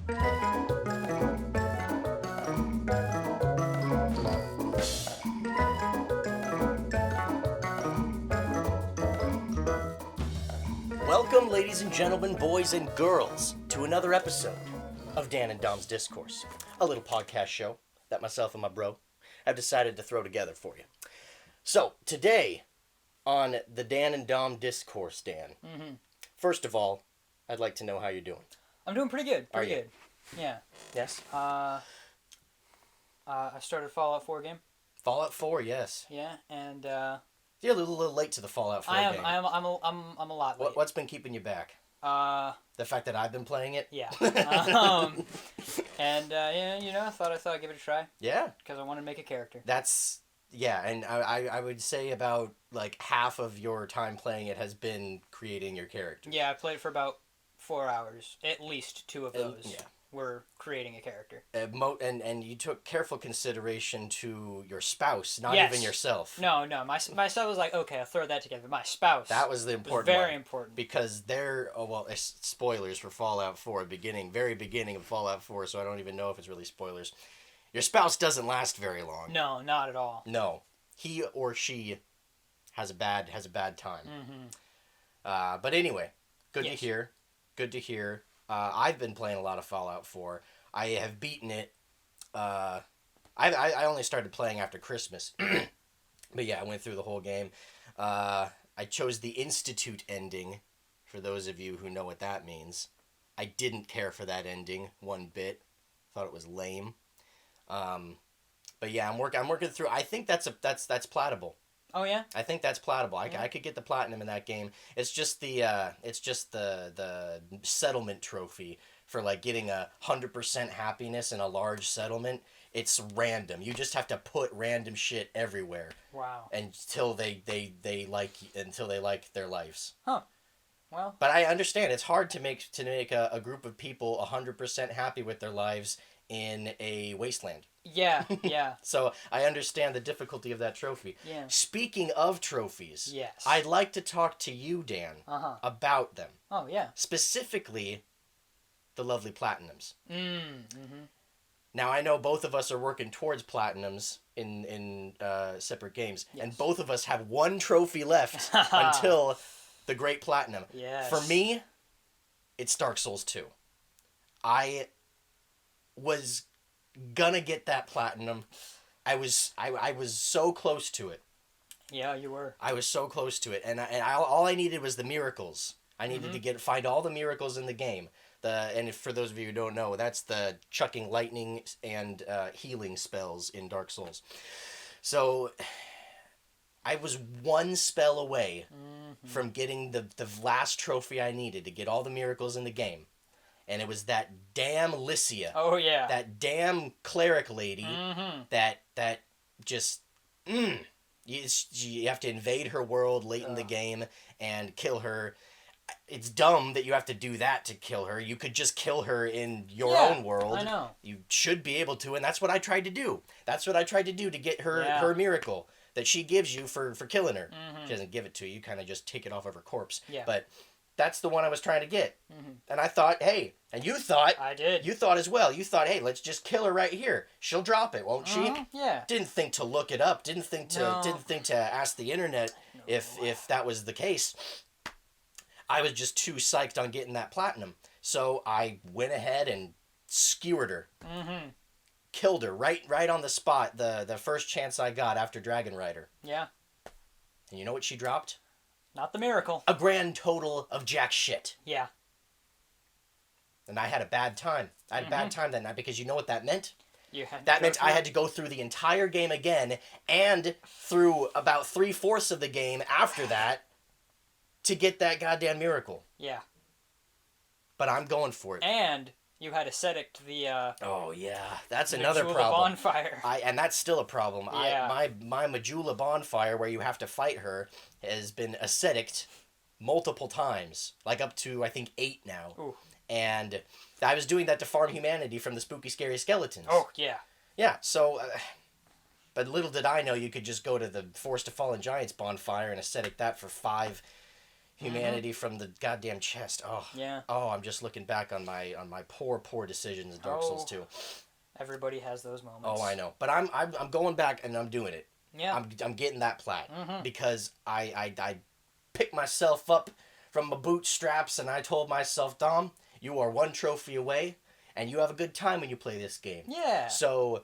Welcome, ladies and gentlemen, boys and girls, to another episode of Dan and Dom's Discourse, a little podcast show that myself and my bro have decided to throw together for you. So, today on the Dan and Dom Discourse, Dan, first of all, I'd like to know how you're doing. I'm doing pretty good. Pretty good. Yeah. Yes? I started Fallout 4 game. Fallout 4, yes. Yeah, and You're a little late to the Fallout 4 game. I'm a lot late. What's been keeping you back? The fact that I've been playing it? Yeah. I thought I'd give it a try. Yeah. Because I wanted to make a character. Yeah, and I would say about like half of your time playing it has been creating your character. Yeah, I played for about 4 hours. At least 2 of those were creating a character. And you took careful consideration to your spouse, not Yes. even yourself. No. My spouse was like, okay, I'll throw that together. My spouse. That was the important was very one. important. Because spoilers for Fallout 4, very beginning of Fallout 4, so I don't even know if it's really spoilers. Your spouse doesn't last very long. No, not at all. No. He or she has a bad time. Mm-hmm. But anyway, good to hear. I've been playing a lot of Fallout 4. I have beaten it. I only started playing after Christmas. But yeah, I went through the whole game. I chose the Institute ending, for those of you who know what that means. I didn't care for that ending one bit. Thought it was lame. But yeah, I'm working through. I think that's platable. Oh yeah. I think that's platable. I could get the platinum in that game. It's just the settlement trophy for like getting 100% happiness in a large settlement. It's random. You just have to put random shit everywhere. Wow. Until they like their lives. Huh. Well. But I understand it's hard to make a group of people 100% happy with their lives in a wasteland. Yeah. So I understand the difficulty of that trophy. Yeah. Speaking of trophies, yes, I'd like to talk to you, Dan, about them. Oh, yeah. Specifically, the lovely platinums. Mm-hmm. Now, I know both of us are working towards platinums in separate games, yes. and both of us have one trophy left until the Great Platinum. Yes. For me, it's Dark Souls 2. I was gonna get that platinum. I was so close to it. Yeah, you were. I was so close to it, and all I needed was the miracles. I needed to find all the miracles in the game. And for those of you who don't know, that's the chucking lightning and healing spells in Dark Souls. So I was one spell away from getting the last trophy I needed to get all the miracles in the game. And it was that damn Lycia. Oh, yeah. That damn cleric lady that just... You have to invade her world late in the game and kill her. It's dumb that you have to do that to kill her. You could just kill her in your own world. I know. You should be able to, and that's what I tried to do. That's what I tried to do to get her miracle that she gives you for killing her. She doesn't give it to you. You kind of just take it off of her corpse. Yeah. But that's the one I was trying to get. And I thought, hey, and you thought... I did. You thought as well. You thought, hey, let's just kill her right here. She'll drop it, won't she? Yeah. Didn't think to look it up. Didn't think to ask the internet if that was the case. I was just too psyched on getting that platinum. So I went ahead and skewered her. Killed her right on the spot, the first chance I got after Dragon Rider. Yeah. And you know what she dropped? Not the miracle. A grand total of jack shit. Yeah. And I had a bad time. I had a bad time that night because you know what that meant? That meant I had to go through the entire game again and through about 3/4 of the game after that to get that goddamn miracle. Yeah. But I'm going for it. And you had ascetic the oh yeah, that's another problem. Bonfire. And that's still a problem. Yeah. My Majula bonfire, where you have to fight her, has been ascetic multiple times, like up to I think 8 now. Ooh. And I was doing that to farm humanity from the spooky scary skeletons. Oh yeah. Yeah. So, but little did I know you could just go to the Forest of Fallen Giants bonfire and ascetic that for 5 humanity from the goddamn chest. Oh, yeah. Oh, I'm just looking back on my poor decisions in Dark Souls 2. Everybody has those moments. Oh, I know, but I'm going back and I'm doing it. Yeah. I'm getting that plat because I picked myself up from my bootstraps and I told myself, Dom, you are one trophy away, and you have a good time when you play this game. Yeah. So,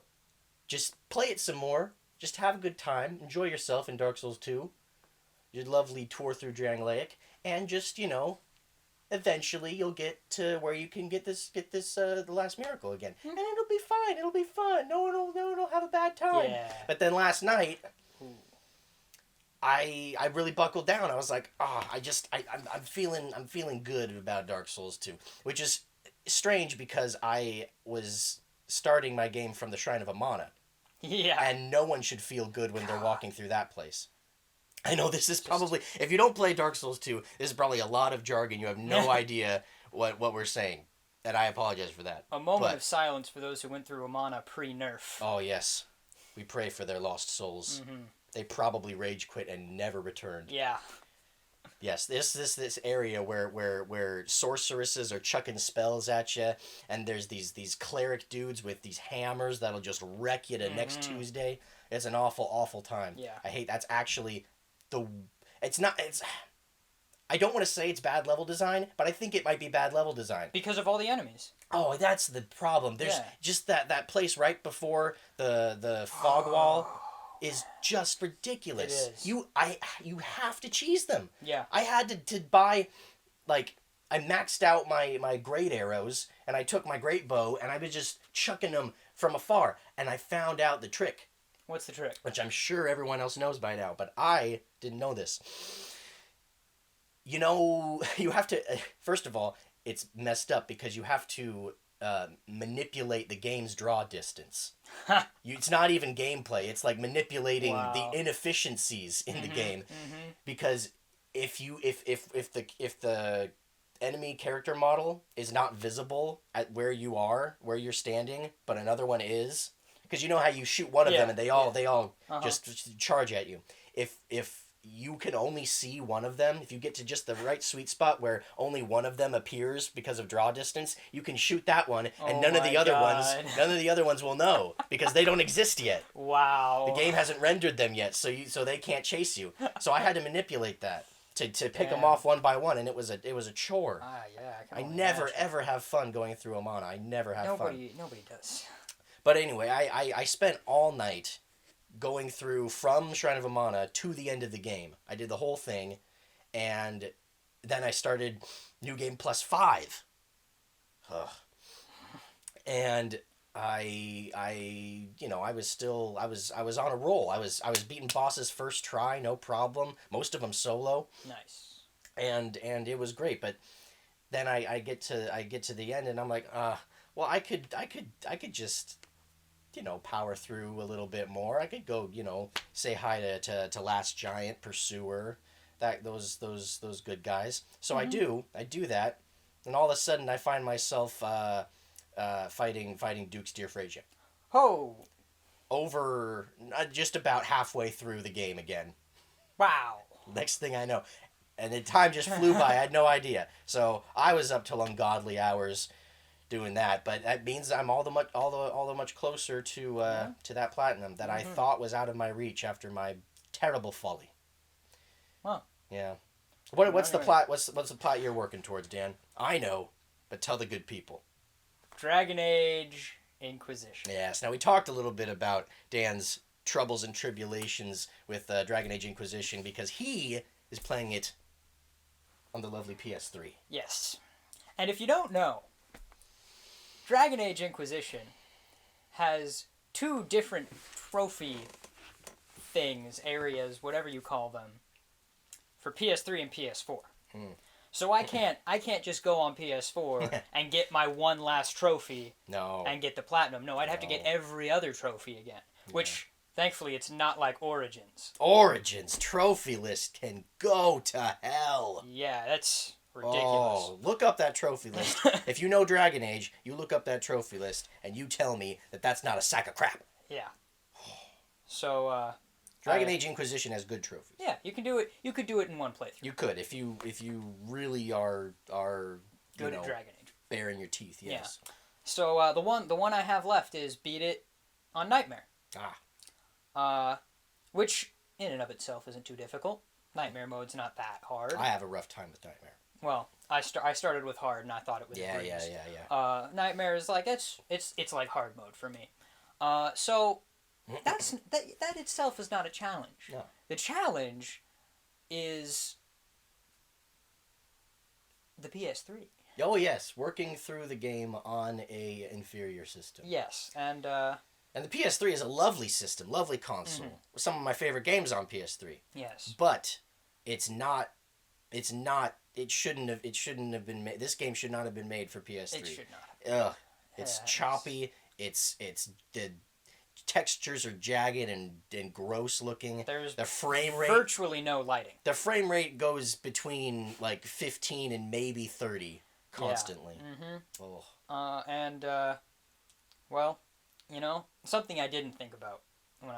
just play it some more. Just have a good time. Enjoy yourself in Dark Souls 2. Your lovely tour through Drangleic, and just, eventually you'll get to where you can get this the last miracle again, and it'll be fine. It'll be fun. No one will have a bad time. Yeah. But then last night, I really buckled down. I was like, I'm feeling good about Dark Souls 2, which is strange because I was starting my game from the Shrine of Amana. Yeah. And no one should feel good when they're walking through that place. I know this is probably, if you don't play Dark Souls 2, this is probably a lot of jargon. You have no idea what we're saying. And I apologize for that. A moment of silence for those who went through Amana pre-nerf. Oh, yes. We pray for their lost souls. Mm-hmm. They probably rage quit and never returned. Yeah. Yes, this area where sorceresses are chucking spells at you, and there's these cleric dudes with these hammers that'll just wreck you to next Tuesday. It's an awful time. Yeah. I hate that's actually I don't want to say it's bad level design, but I think it might be bad level design. Because of all the enemies. Oh, that's the problem. There's just that place right before the fog wall is just ridiculous. It is. You have to cheese them. Yeah. I had to buy, like, I maxed out my great arrows, and I took my great bow, and I was just chucking them from afar, and I found out the trick. What's the trick? Which I'm sure everyone else knows by now, but I didn't know this. You have to, first of all, it's messed up because you have to manipulate the game's draw distance. It's not even gameplay. It's like manipulating the inefficiencies in the game, because if the enemy character model is not visible at where you're standing, but another one is, because you know how you shoot one of them and they all just charge at you. If you can only see one of them, if you get to just the right sweet spot where only one of them appears because of draw distance, you can shoot that one, and none of the other ones will know because they don't exist yet. Wow. The game hasn't rendered them yet, so they can't chase you. So I had to manipulate that to pick them off one by one, and it was a chore. I never ever have fun going through Amana. I never have fun. Nobody does. But anyway, I spent all night going through from Shrine of Amana to the end of the game. I did the whole thing, and then I started New Game Plus 5. Ugh. And I was on a roll. I was beating bosses first try, no problem. Most of them solo. Nice. And it was great, but then I get to the end and I'm like, well, I could just power through a little bit more. I could go, say hi to Last Giant, Pursuer, those good guys. So I do that, and all of a sudden I find myself fighting Duke's Dear Frazier. Oh. Over just about halfway through the game again. Wow. Next thing I know, and the time just flew by. I had no idea. So I was up till ungodly hours doing that, but that means I'm all the much closer to that platinum that I thought was out of my reach after my terrible folly. Wow. Yeah. What's the plot? What's the plot you're working towards, Dan? I know, but tell the good people. Dragon Age Inquisition. Yes. Now we talked a little bit about Dan's troubles and tribulations with Dragon Age Inquisition because he is playing it on the lovely PS3. Yes. And if you don't know, Dragon Age Inquisition has two different trophy things, areas, whatever you call them, for PS3 and PS4. So I can't just go on PS4 and get my one last trophy and get the platinum. No, I'd have to get every other trophy again, which thankfully it's not like Origins. Origins trophy list can go to hell. Yeah, that's ridiculous. Oh, look up that trophy list. If you know Dragon Age, you look up that trophy list and you tell me that that's not a sack of crap. Yeah. So Dragon Age Inquisition has good trophies. Yeah, you can do it. You could do it in one playthrough. You could if you really are good at Dragon Age. Baring your teeth. Yes. Yeah. So the one I have left is beat it on Nightmare. Which in and of itself isn't too difficult. Nightmare mode's not that hard. I have a rough time with Nightmare. Well, I started with hard and I thought it was a breeze. Yeah. Nightmare is like it's like hard mode for me. So that itself is not a challenge. No. The challenge is the PS3. Oh yes, working through the game on a inferior system. Yes, and the PS3 is a lovely system, lovely console. Mm-hmm. Some of my favorite games on PS3. Yes. But it's not. It shouldn't have been made. This game should not have been made for PS3. It should not. Ugh. It's choppy. It's the textures are jagged and gross looking. There's the frame rate virtually no lighting. The frame rate goes between like 15 and maybe 30 constantly. Yeah. Oh. Well, something I didn't think about when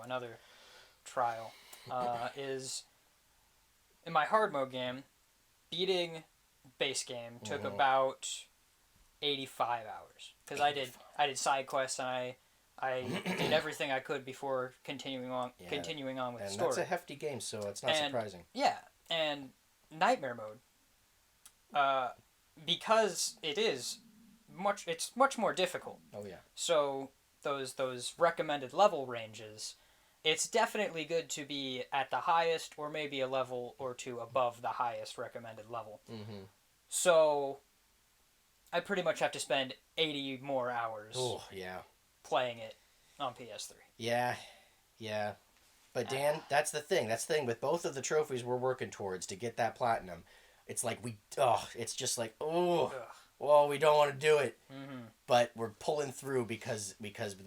another trial is in my hard mode game, beating base game took about 85 hours because I did side quests and I did everything I could before continuing on with the story. That's a hefty game, so it's not surprising. Yeah, and Nightmare mode, because it's much more difficult. Oh yeah. So those recommended level ranges, it's definitely good to be at the highest or maybe a level or two above the highest recommended level. Mm-hmm. So I pretty much have to spend 80 more hours. Oh yeah. Playing it on PS3. Yeah. But Dan, that's the thing. That's the thing with both of the trophies we're working towards to get that platinum. It's like it's just like, well, we don't want to do it. Mm-hmm. But we're pulling through because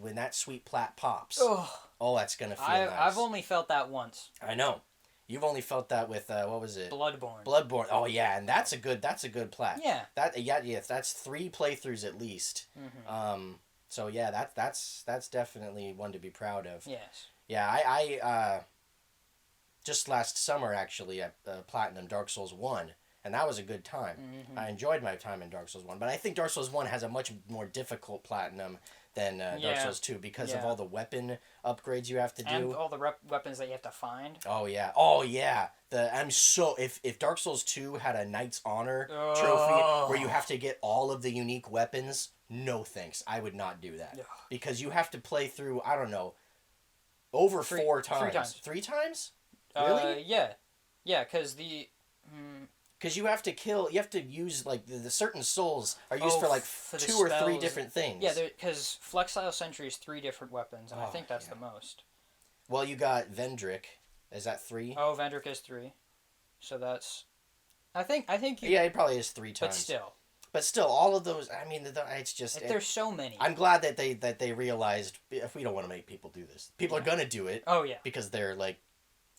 when that sweet plat pops, that's going to feel nice. I've only felt that once. I know. You've only felt that with what was it? Bloodborne. Oh yeah, and that's a good plat. Yeah. That's 3 playthroughs at least. Mm-hmm. So yeah, that's definitely one to be proud of. Yes. Yeah, I just last summer actually at Platinum Dark Souls 1, and that was a good time. Mm-hmm. I enjoyed my time in Dark Souls 1, but I think Dark Souls 1 has a much more difficult platinum than Dark Souls 2 because of all the weapon upgrades you have to do. And all the weapons that you have to find. Oh yeah. If Dark Souls 2 had a Knight's Honor trophy where you have to get all of the unique weapons, no thanks. I would not do that. Because you have to play through, I don't know, over 4 times. 3 times. 3 times? Really? Yeah. Yeah, because the... Because you have to use, like, the certain souls are used for 2 or 3 different things. Yeah, because Flexile Sentry is 3 different weapons, and I think that's the most. Well, you got Vendrick. Is that 3? Oh, Vendrick is 3. So that's... I think you... Yeah, it probably is 3 times. But still, all of those, I mean, it's just... There's so many. I'm glad that they realized, if we don't want to make people do this. People are going to do it. Oh, yeah. Because they're, like...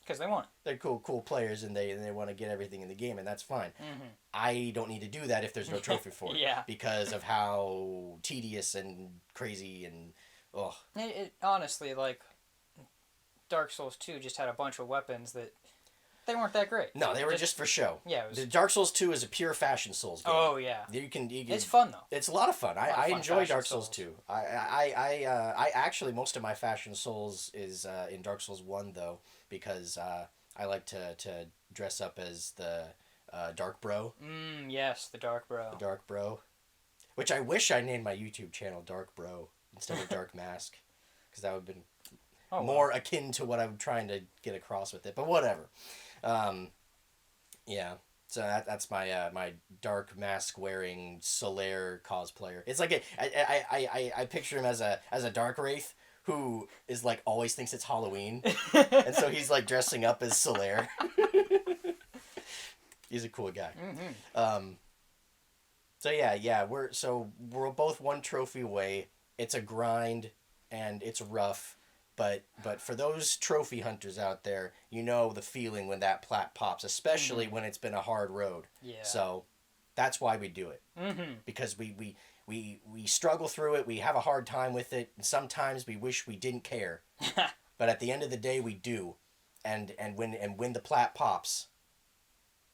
Because they want it. They're cool players, and they want to get everything in the game, and that's fine. Mm-hmm. I don't need to do that if there's no trophy for it. Yeah. Because of how tedious and crazy and... Ugh. It honestly, like... Dark Souls 2 just had a bunch of weapons that... They weren't that great. No, they were just for show. Yeah, The Dark Souls 2 is a pure fashion Souls game. Oh yeah. You can it's fun though. It's a lot of fun. I enjoy Dark Souls 2. I actually most of my fashion Souls is in Dark Souls 1 though, because I like to dress up as the Dark Bro. Yes, the Dark Bro. The Dark Bro, which I wish I named my YouTube channel Dark Bro instead of Dark Mask, because that would have been more akin to what I'm trying to get across with it. But whatever. Yeah. So that's my my dark mask wearing Solaire cosplayer. It's like I picture him as a dark wraith who is like always thinks it's Halloween, and so he's like dressing up as Solaire. He's a cool guy. Mm-hmm. So yeah, we're both 1 trophy away. It's a grind, and it's rough. But for those trophy hunters out there, you know the feeling when that plat pops, especially when it's been a hard road. Yeah. So that's why we do it. Mm-hmm. Because we struggle through it. We have a hard time with it. And sometimes we wish we didn't care. but at the end of the day, we do, and when the plat pops,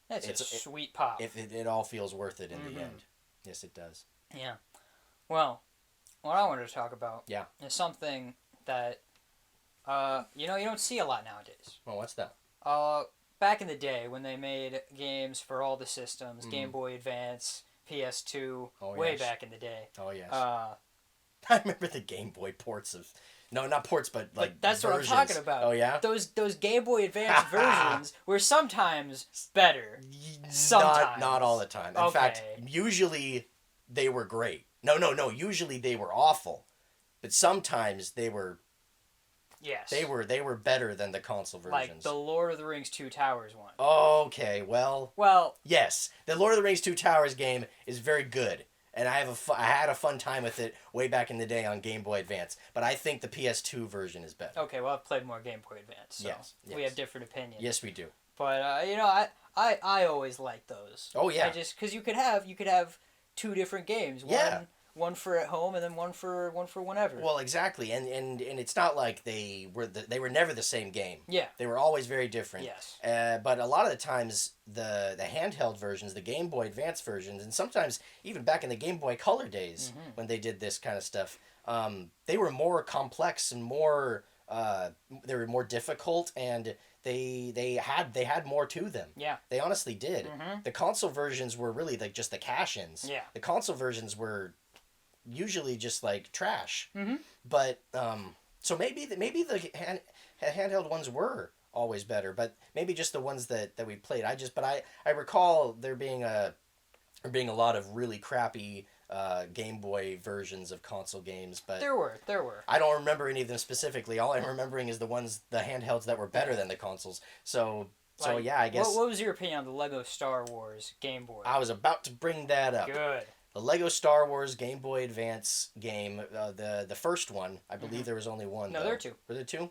That's a sweet pop. it all feels worth it in the end. Yes, it does. Yeah. Well, what I wanted to talk about is something that you don't see a lot nowadays. Well, what's that? Back in the day when they made games for all the systems, Game Boy Advance, PS2, way back in the day. Oh yes. I remember the Game Boy ports of. No, not ports, but like that's versions. what I'm talking about. Oh yeah. Those Game Boy Advance versions were sometimes better. Sometimes. Not all the time. In fact, usually they were great. No. Usually they were awful, but sometimes they were. Yes. They were better than the console versions. Like the Lord of the Rings 2 Towers one. Okay, well. Yes, the Lord of the Rings 2 Towers game is very good, and I had a fun time with it way back in the day on Game Boy Advance. But I think the PS2 version is better. Okay, well I've played more Game Boy Advance, so yes. we have different opinions. Yes, we do. But I always like those. Oh yeah. Because you could have two different games. One for at home and then one for whenever. Well, exactly, and it's not like they were never the same game. Yeah. They were always very different. Yes. But a lot of the times, the handheld versions, the Game Boy Advance versions, and sometimes even back in the Game Boy Color days when they did this kind of stuff, they were more complex and more they were more difficult, and they had more to them. Yeah. They honestly did. The console versions were really like just the cash-ins. Yeah. The console versions were usually just like trash. Mm-hmm. But so maybe the handheld ones were always better, but maybe just the ones that we played. I recall there being a lot of really crappy Game Boy versions of console games, but there were. I don't remember any of them specifically. All I'm remembering is the handhelds that were better than the consoles. So yeah, I guess. What was your opinion on the Lego Star Wars Game Boy? I was about to bring that up. Good. The Lego Star Wars Game Boy Advance game, the first one, I believe there was only one. No, there were two. Were there two?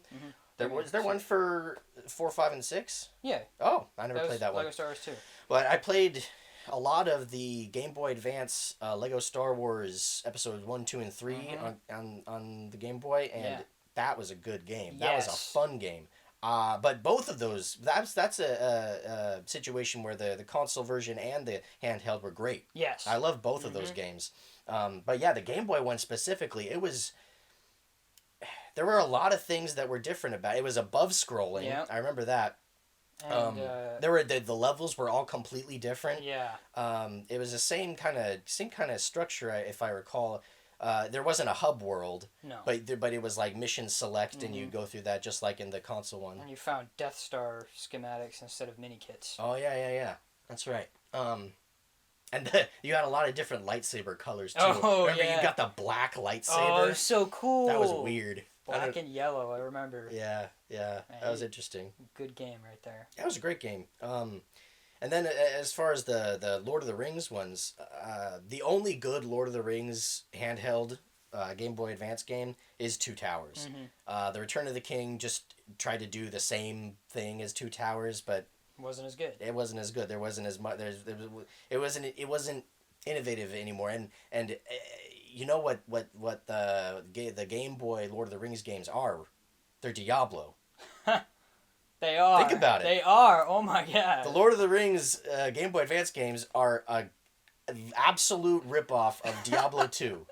Mm-hmm. Was there one for 4, 5, and 6? Yeah. Oh, I never played that one. Lego Star Wars 2. But I played a lot of the Game Boy Advance Lego Star Wars episodes 1, 2, and 3 on the Game Boy, and that was a good game. That was a fun game. But both of those, that's a situation where the console version and the handheld were great. Yes. I love both of those games. But yeah, the Game Boy one specifically, there were a lot of things that were different about it. It was above scrolling. Yeah. I remember that. And, there were the levels were all completely different. Yeah. It was the same kind of structure, if I recall. There wasn't a hub world. No. But it was like mission select, and you go through that just like in the console one. And you found Death Star schematics instead of mini kits. Oh yeah. That's right. And you had a lot of different lightsaber colors too. Oh, remember you got the black lightsaber? Oh, it was so cool. That was weird. Black and yellow, I remember. Yeah. That was interesting. Good game right there. That was a great game. And then as far as the Lord of the Rings ones, the only good Lord of the Rings handheld Game Boy Advance game is Two Towers. The Return of the King just tried to do the same thing as Two Towers, but wasn't as good. It wasn't as good. There wasn't as much. It wasn't innovative anymore. And you know what the Game Boy Lord of the Rings games are? They're Diablo. They are. Think about it. They are. Oh my god. The Lord of the Rings Game Boy Advance games are an absolute ripoff of Diablo 2.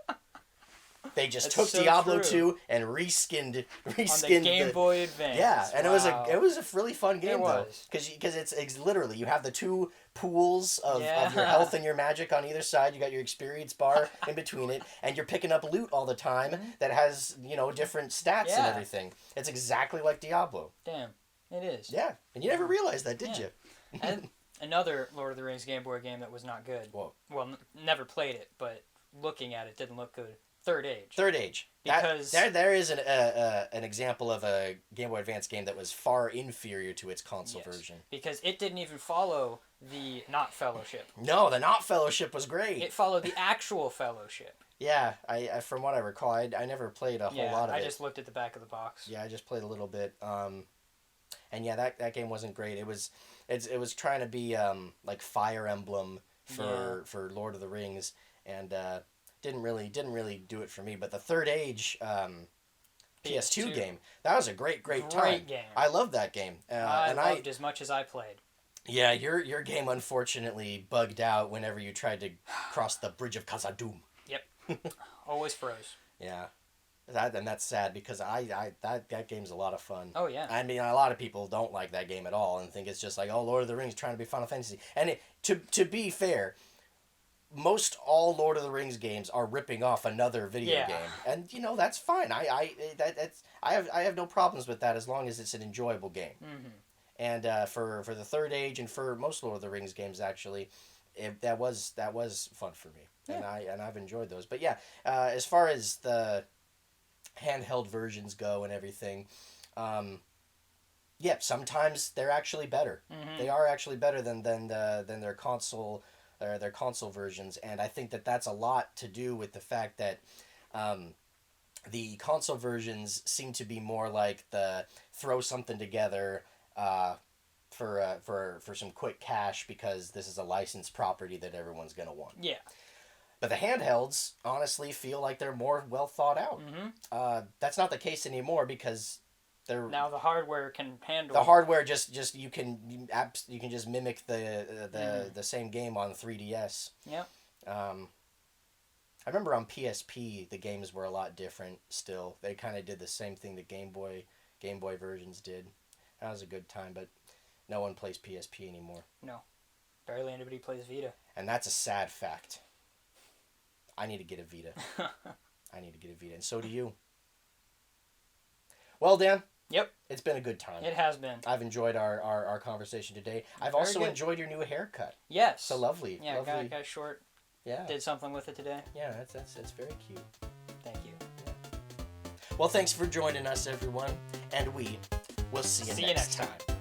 They just took so Diablo 2 and reskinned on the Game Boy Advance. Yeah, and wow. it was a really fun game though, was. because it's literally you have the two pools of your health and your magic on either side. You got your experience bar in between it, and you're picking up loot all the time that has different stats and everything. It's exactly like Diablo. Damn, it is. Yeah, and you never realized that, did you? And another Lord of the Rings Game Boy game that was not good. Whoa. Well, never played it, but looking at it didn't look good. Third Age. Because there is an example of a Game Boy Advance game that was far inferior to its console version. Because it didn't even follow the Not Fellowship. No, the Not Fellowship was great. It followed the actual Fellowship. Yeah, I from what I recall, I never played a whole lot of it. I just looked at the back of the box. Yeah, I just played a little bit. And yeah, that game wasn't great. It was trying to be like Fire Emblem for Lord of the Rings, and didn't really do it for me. But the Third Age, PS2 game. That was a great time. Great game. I love that game. I loved as much as I played. Yeah, your game unfortunately bugged out whenever you tried to cross the Bridge of Khazad-dûm. Yep. Always froze. Yeah. And that's sad because that game's a lot of fun. Oh, yeah. I mean, a lot of people don't like that game at all and think it's just like, oh, Lord of the Rings trying to be Final Fantasy. And to be fair, most all Lord of the Rings games are ripping off another video game, and that's fine. I have no problems with that as long as it's an enjoyable game. Mm-hmm. And for the Third Age and for most Lord of the Rings games, actually, that was fun for me, and I've enjoyed those. But yeah, as far as the handheld versions go and everything, sometimes they're actually better. Mm-hmm. They are actually better than their console. Their console versions, and I think that's a lot to do with the fact that the console versions seem to be more like the throw something together for some quick cash because this is a licensed property that everyone's gonna want. Yeah. But the handhelds honestly feel like they're more well thought out. Mm-hmm. That's not the case anymore because now the hardware can handle. The hardware just you can just mimic the same game on 3DS. Yep. I remember on PSP the games were a lot different. Still, they kind of did the same thing the Game Boy versions did. That was a good time, but no one plays PSP anymore. No, barely anybody plays Vita. And that's a sad fact. I need to get a Vita. And so do you. Well, Dan. Yep. It's been a good time. It has been. I've enjoyed our conversation today. I've Very also good. enjoyed your new haircut. Yes. So lovely. Yeah, lovely. got short. Yeah. Did something with it today. Yeah, that's very cute. Thank you. Well, thanks for joining us, everyone, and we will see you next time.